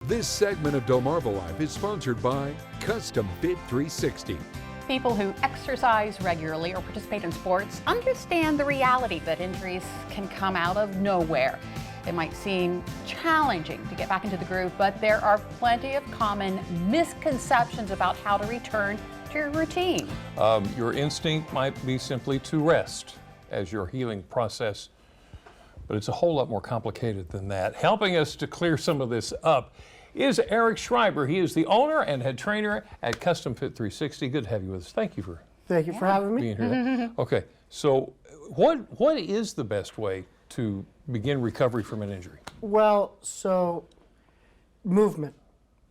This segment of DelmarvaLife is sponsored by CustomFit360. People who exercise regularly or participate in sports understand the reality that injuries can come out of nowhere. It might seem challenging to get back into the groove, but there are plenty of common misconceptions about how to return to your routine. Your instinct might be simply to rest as your healing process, but it's a whole lot more complicated than that. Helping us to clear some of this up is Erik Schreiber. He is the owner and head trainer at CustomFit360. Good to have you with us. Thank you for having me. being here. Okay, so what is the best way to begin recovery from an injury? Well, so movement.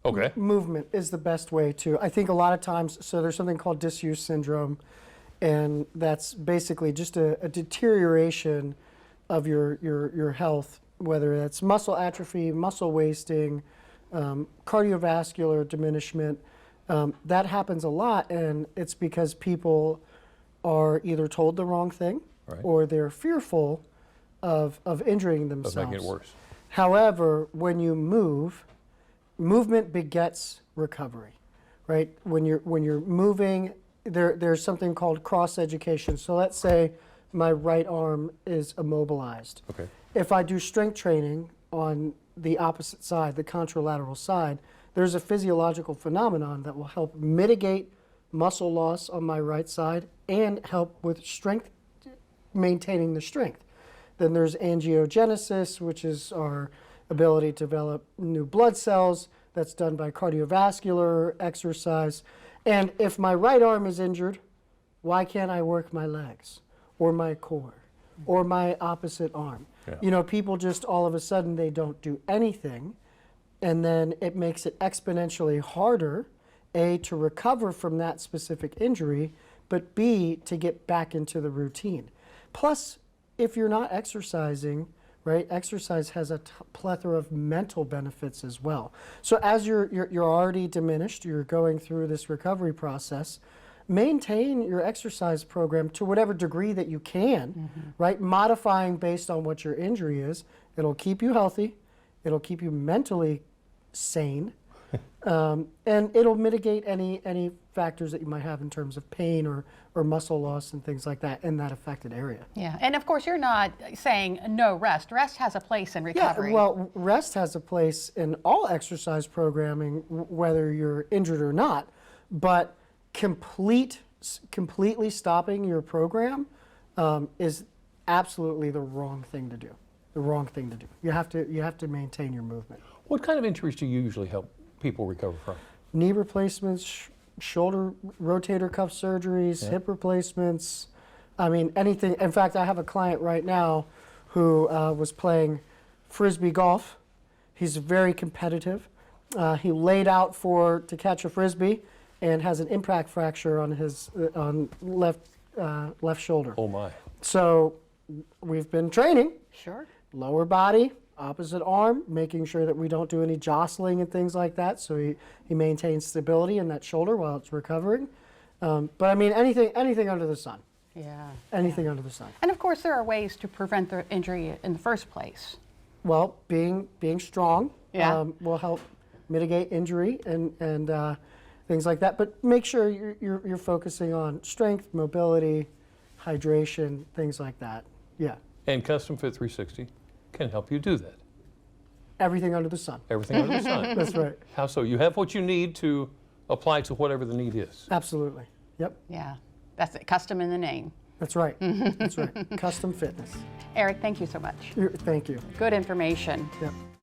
Okay. Movement is the best way to, I think a lot of times, so there's something called disuse syndrome, and that's basically just a deterioration of your health, whether that's muscle atrophy, muscle wasting, cardiovascular diminishment. That happens a lot, and it's because people are either told the wrong thing, right, or they're fearful of injuring themselves. Of making it worse. However, when you move, movement begets recovery, right? When you're moving, there's something called cross education. So let's say my right arm is immobilized. Okay. If I do strength training on the opposite side, the contralateral side, there's a physiological phenomenon that will help mitigate muscle loss on my right side and help with strength, maintaining the strength. Then there's angiogenesis, which is our ability to develop new blood cells. That's done by cardiovascular exercise. And if my right arm is injured, why can't I work my legs or my core or my opposite arm? Yeah. You know, people just all of a sudden they don't do anything, and then it makes it exponentially harder, A, to recover from that specific injury, but B, to get back into the routine. Plus, if you're not exercising, right, exercise has a plethora of mental benefits as well. So as you're already diminished, you're going through this recovery process, maintain your exercise program to whatever degree that you can, right? Modifying based on what your injury is. It'll keep you healthy, it'll keep you mentally sane, and it'll mitigate any factors that you might have in terms of pain or muscle loss and things like that in that affected area. Yeah, and of course you're not saying no rest. Rest has a place in recovery. Yeah, well, rest has a place in all exercise programming, whether you're injured or not, but completely stopping your program is absolutely the wrong thing to do. The wrong thing to do. You have to maintain your movement. What kind of injuries do you usually help people recover from? Knee replacements, shoulder rotator cuff surgeries, Yeah. hip replacements. I mean, anything. In fact, I have a client right now who was playing Frisbee golf. He's very competitive. He laid out to catch a Frisbee and has an impact fracture on his left shoulder. Oh my. So we've been training. Sure. Lower body, opposite arm, making sure that we don't do any jostling and things like that, so he maintains stability in that shoulder while it's recovering. But I mean, anything under the sun. Yeah. Anything under the sun. And of course there are ways to prevent the injury in the first place. Well, being strong will help mitigate injury and things like that. But make sure you're focusing on strength, mobility, hydration, things like that. Yeah. And CustomFit360 can help you do that. Everything under the sun. Everything under the sun. That's right. How so? You have what you need to apply to whatever the need is. Absolutely. Yep. Yeah, that's it. Custom in the name. That's right. That's right. Custom fitness. Erik, thank you so much. Thank you. Good information. Yep.